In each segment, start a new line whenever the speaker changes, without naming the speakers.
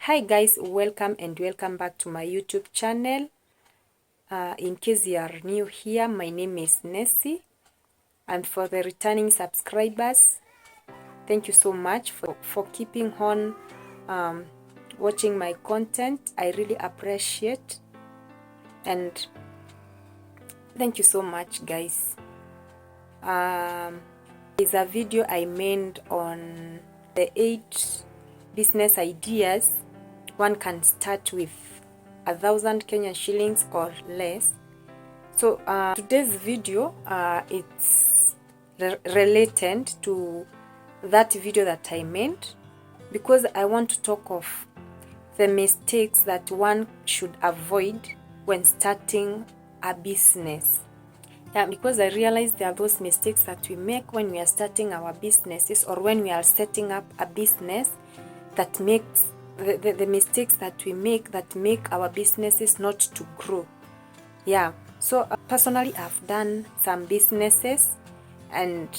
Hi guys, welcome back to my YouTube channel. In case you are new here, my name is Nessie, and for the returning subscribers, thank you so much for keeping on watching my content. I really appreciate, and thank you so much guys. There's a video I made on the 8 business ideas one can start with 1,000 Kenyan shillings or less. So today's video it's related to that video that I made, because I want to talk of the mistakes that one should avoid when starting a business. Yeah, because I realized there are those mistakes that we make when we are starting our businesses, or when we are setting up a business, that makes the mistakes that we make that make our businesses not to grow. Yeah, so personally I've done some businesses, and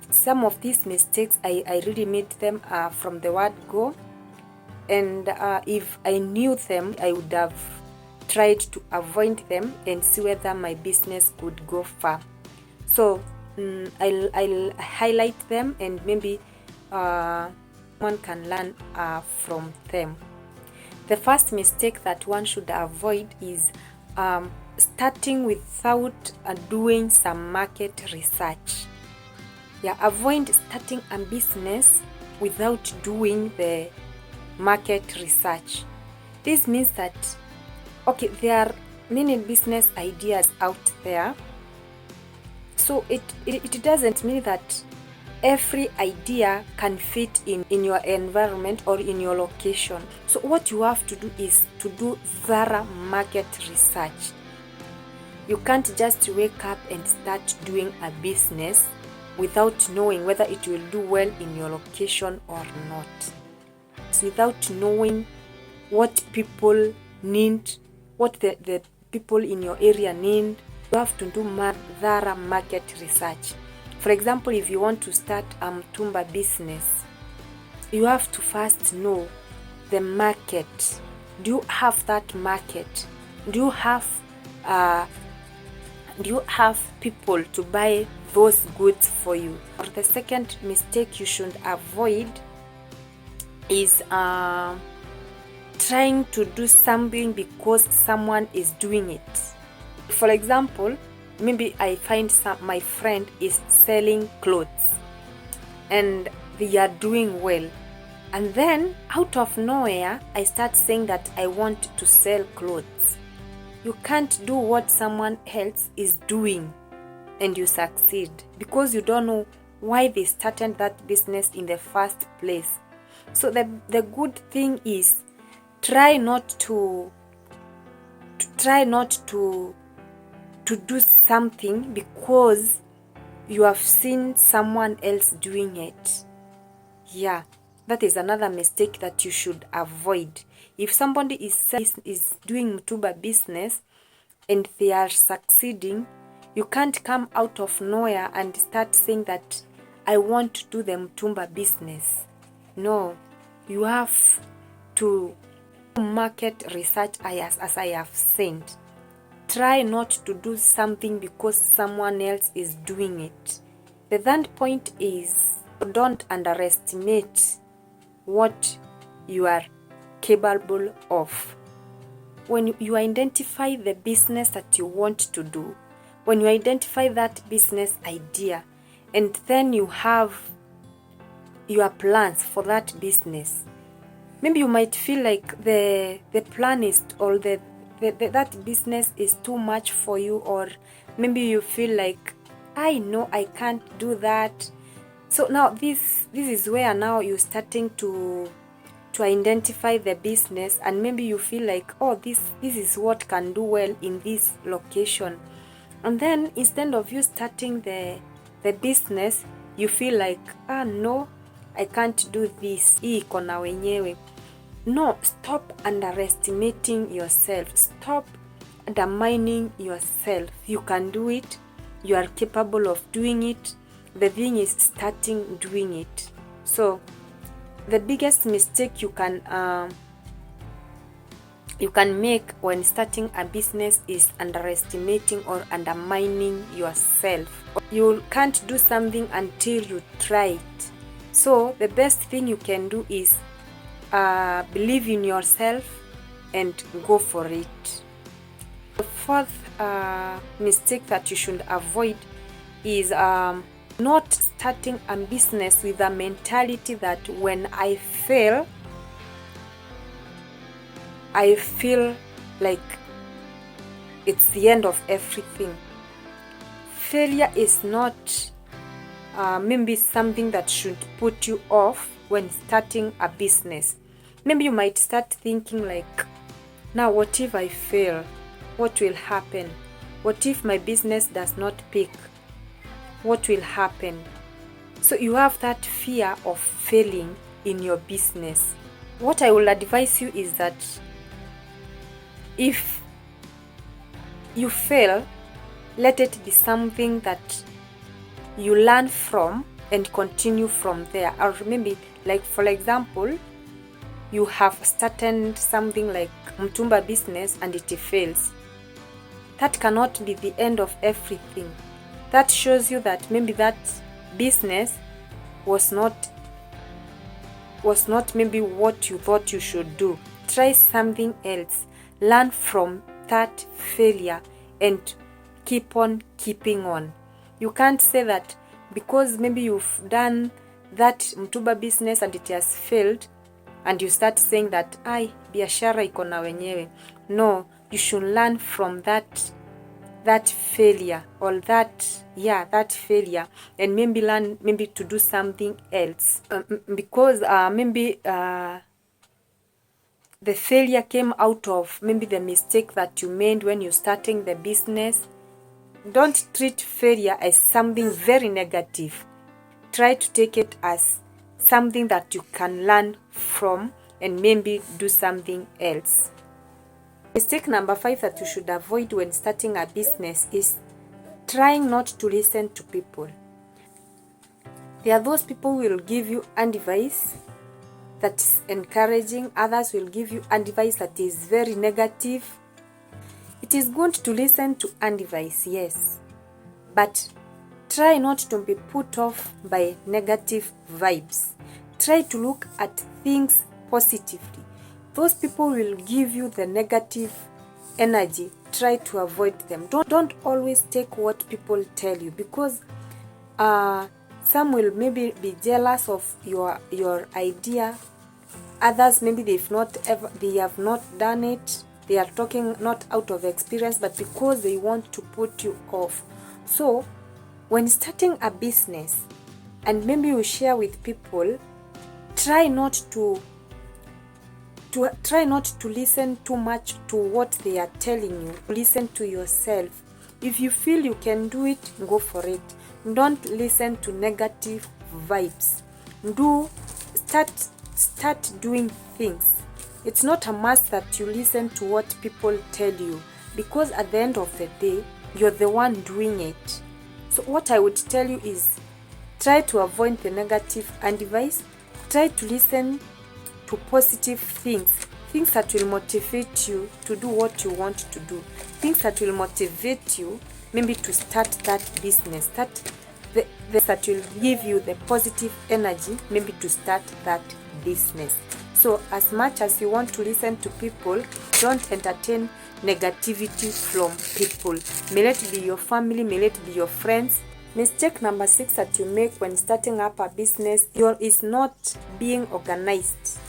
some of these mistakes I really made them from the word go, and if I knew them, I would have tried to avoid them and see whether my business could go far. So I'll highlight them, and maybe one can learn from them. The first mistake that one should avoid is starting without doing some market research. Yeah, avoid starting a business without doing the market research. This means that, okay, there are many business ideas out there, so it doesn't mean that every idea can fit in your environment or in your location. So what you have to do is to do thorough market research. You can't just wake up and start doing a business without knowing whether it will do well in your location or not. So without knowing what people need, what the people in your area need, you have to do thorough market research. For example, if you want to start a mtumba business, you have to first know the market. Do you have that market? Do you have people to buy those goods for you? Or the second mistake you should avoid is trying to do something because someone is doing it. For example, maybe I find my friend is selling clothes and they are doing well, and then out of nowhere I start saying that I want to sell clothes. You can't do what someone else is doing and you succeed, because you don't know why they started that business in the first place. So the good thing is try not to do something because you have seen someone else doing it. Yeah, that is another mistake that you should avoid. If somebody is doing mtumba business and they are succeeding, you can't come out of nowhere and start saying that I want to do the mtumba business. No, you have to market research as I have said. Try not to do something because someone else is doing it. The third point is don't underestimate what you are capable of. When you identify the business that you want to do, when you identify that business idea, and then you have your plans for that business, maybe you might feel like the plan is, or that business is too much for you, or maybe you feel like, I know I can't do that. So now this is where now you're starting to identify the business, and maybe you feel like, oh, this is what can do well in this location. And then instead of you starting the business, you feel like, no, I can't do this, hii iko na wenyewe. No, stop underestimating yourself. Stop undermining yourself. You can do it. You are capable of doing it. The thing is starting doing it. So the biggest mistake you can make when starting a business is underestimating or undermining yourself. You can't do something until you try it. So the best thing you can do is believe in yourself and go for it. The fourth mistake that you should avoid is not starting a business with a mentality that when I fail, I feel like it's the end of everything. Failure is not maybe something that should put you off when starting a business. Maybe you might start thinking like, now what if I fail? What will happen? What if my business does not pick? What will happen? So you have that fear of failing in your business. What I will advise you is that if you fail, let it be something that you learn from and continue from there. Or maybe, like for example, you have started something like mtumba business and it fails. That cannot be the end of everything. That shows you that maybe that business was not maybe what you thought you should do. Try something else. Learn from that failure and keep on keeping on. You can't say that because maybe you've done that mtumba business and it has failed and you start saying that biashara iko na wenyewe. No, you should learn from that failure or that failure and maybe learn maybe to do something else because maybe the failure came out of maybe the mistake that you made when you're starting the business. Don't treat failure as something very negative. Try to take it as something that you can learn from and maybe do something else. Mistake number 5 that you should avoid when starting a business is trying not to listen to people. There are those people who will give you advice that is encouraging. Others will give you advice that is very negative. It is good to listen to advice, yes, but try not to be put off by negative vibes. Try to look at things positively. Those people will give you the negative energy. Try to avoid them. Don't always take what people tell you because some will maybe be jealous of your idea. Others maybe they have not done it. They are talking not out of experience but because they want to put you off. So when starting a business and maybe you share with people, try not to listen too much to what they are telling you. Listen to yourself. If you feel you can do it, go for it. Don't listen to negative vibes. Start doing things. It's not a must that you listen to what people tell you because at the end of the day, you're the one doing it. So what I would tell you is try to avoid the negative advice. Try to listen to positive things that will motivate you to do what you want to do, things that will motivate you maybe to start that business, that will give you the positive energy maybe to start that business. So as much as you want to listen to people, don't entertain negativity from people. May it be your family, may it be your friends. Mistake number 6 that you make when starting up a business is not being organized.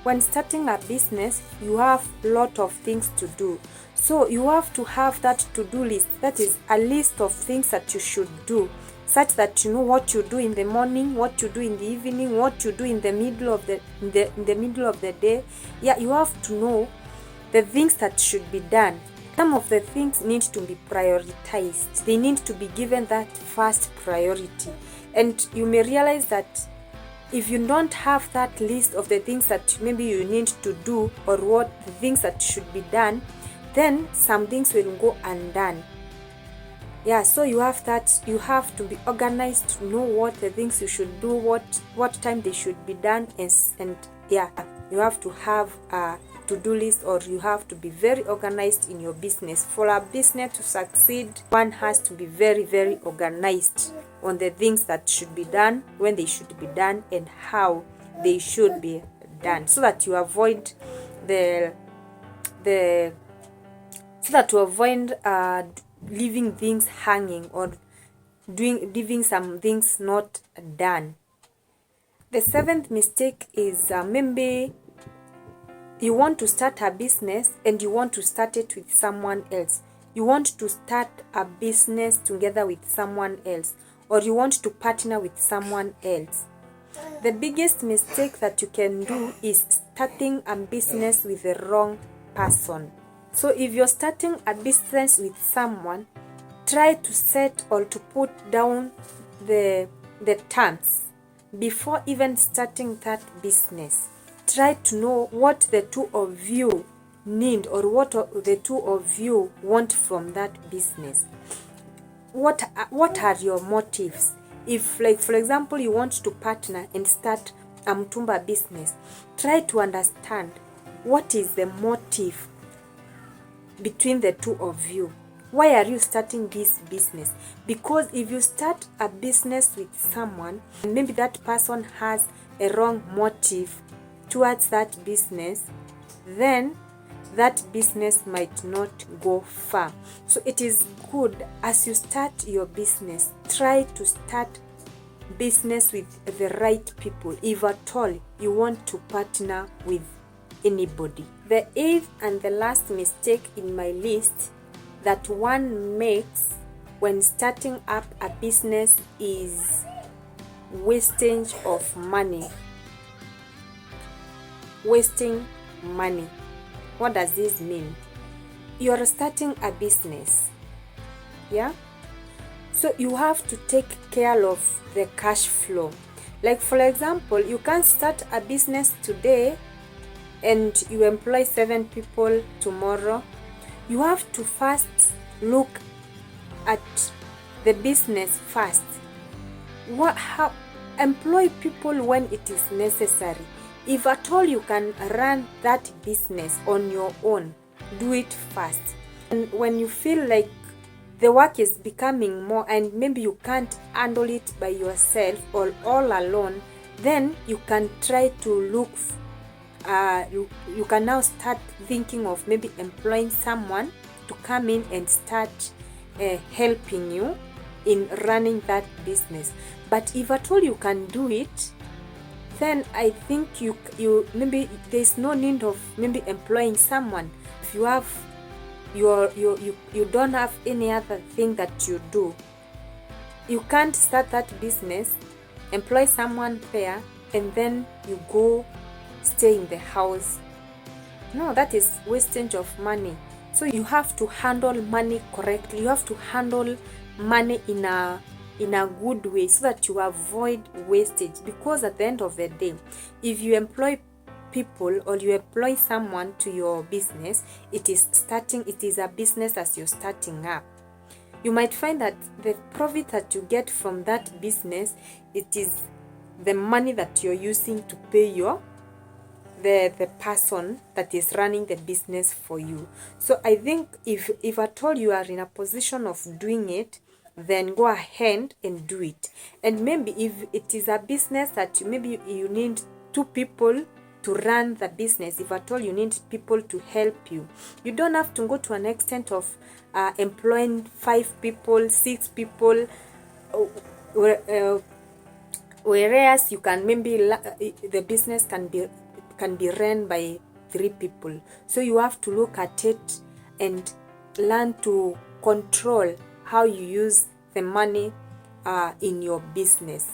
When starting a business, you have a lot of things to do. So you have to have that to-do list. That is a list of things that you should do, such that you know what you do in the morning, what you do in the evening, what you do in the middle of the day. Yeah, you have to know the things that should be done. Some of the things need to be prioritized. They need to be given that first priority. And you may realize that if you don't have that list of the things that maybe you need to do or what the things that should be done, then some things will go undone. Yeah, so you have to be organized to know what the things you should do, what time they should be done, and yeah, you have to have a to-do list, or you have to be very organized in your business. For a business to succeed, one has to be very, very organized on the things that should be done, when they should be done, and how they should be done, so that you avoid the so that to avoid leaving things hanging, or leaving some things not done. The seventh mistake is maybe you want to start a business and you want to start it with someone else. You want to start a business together with someone else, or you want to partner with someone else. The biggest mistake that you can do is starting a business with the wrong person. So if you're starting a business with someone, try to set or to put down the terms before even starting that business. Try to know what the two of you need, or what the two of you want from that business. What are your motives? If, like, for example, you want to partner and start a mtumba business, try to understand what is the motive between the two of you. Why are you starting this business? Because if you start a business with someone, and maybe that person has a wrong motive towards that business, then that business might not go far. So it is good, as you start your business, try to start business with the right people, if at all you want to partner with anybody. The eighth and the last mistake in my list that one makes when starting up a business is wastage of money. Wasting money. What does this mean? You're starting a business, yeah? So you have to take care of the cash flow. Like, for example, you can't start a business today and you employ 7 people tomorrow. You have to first look at the business first. How employ people when it is necessary. If at all you can run that business on your own, do it first. And when you feel like the work is becoming more and maybe you can't handle it by yourself or all alone, then you can try to look you can now start thinking of maybe employing someone to come in and start helping you in running that business. But if at all you can do it, then I think you maybe there's no need of maybe employing someone. If you have you don't have any other thing that you do, you can't start that business, employ someone there, and then you go stay in the house. No, that is wastage of money. So you have to handle money correctly. You have to handle money in a good way, so that you avoid wastage. Because at the end of the day, if you employ people or you employ someone to your business, it is a business as you're starting up. You might find that the profit that you get from that business, it is the money that you're using to pay the person that is running the business for you. So I think if at all you are in a position of doing it, then go ahead and do it. And maybe if it is a business that maybe you need 2 people to run the business, if at all you need people to help you, you don't have to go to an extent of employing 5 people, 6 people, whereas you can maybe the business can be run by 3 people. So you have to look at it and learn to control how you use the money in your business.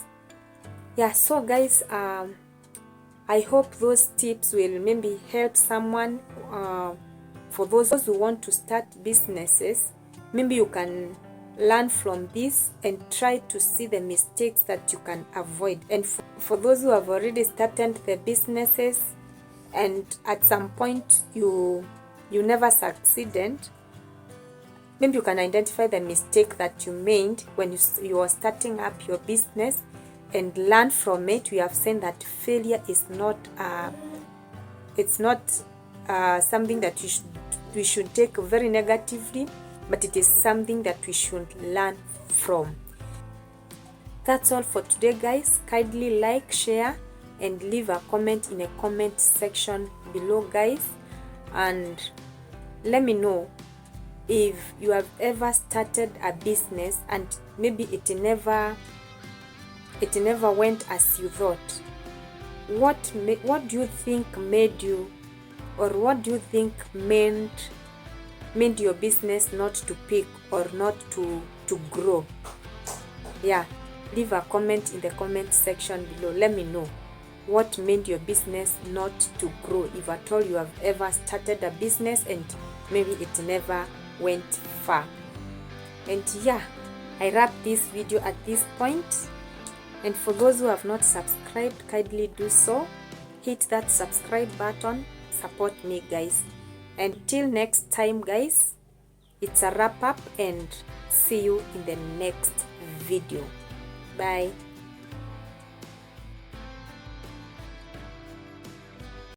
Yeah, so guys, I hope those tips will maybe help someone. For those who want to start businesses, maybe you can learn from this and try to see the mistakes that you can avoid. And for those who have already started the businesses and at some point you never succeeded, maybe you can identify the mistake that you made when you are starting up your business and learn from it. We have seen that failure is not something that we should take very negatively, but it is something that we should learn from. That's all for today, guys. Kindly like, share, and leave a comment in a comment section below, guys, and let me know if you have ever started a business and maybe it never went as you thought. What do you think made you, or what do you think made your business not to pick or not to grow? Yeah, leave a comment in the comment section below. Let me know what made your business not to grow, if at all you have ever started a business and maybe it never went far. And yeah, I wrap this video at this point. And for those who have not subscribed, kindly do so. Hit that subscribe button. Support me, guys. Until next time, guys, it's a wrap up, and see you in the next video. Bye.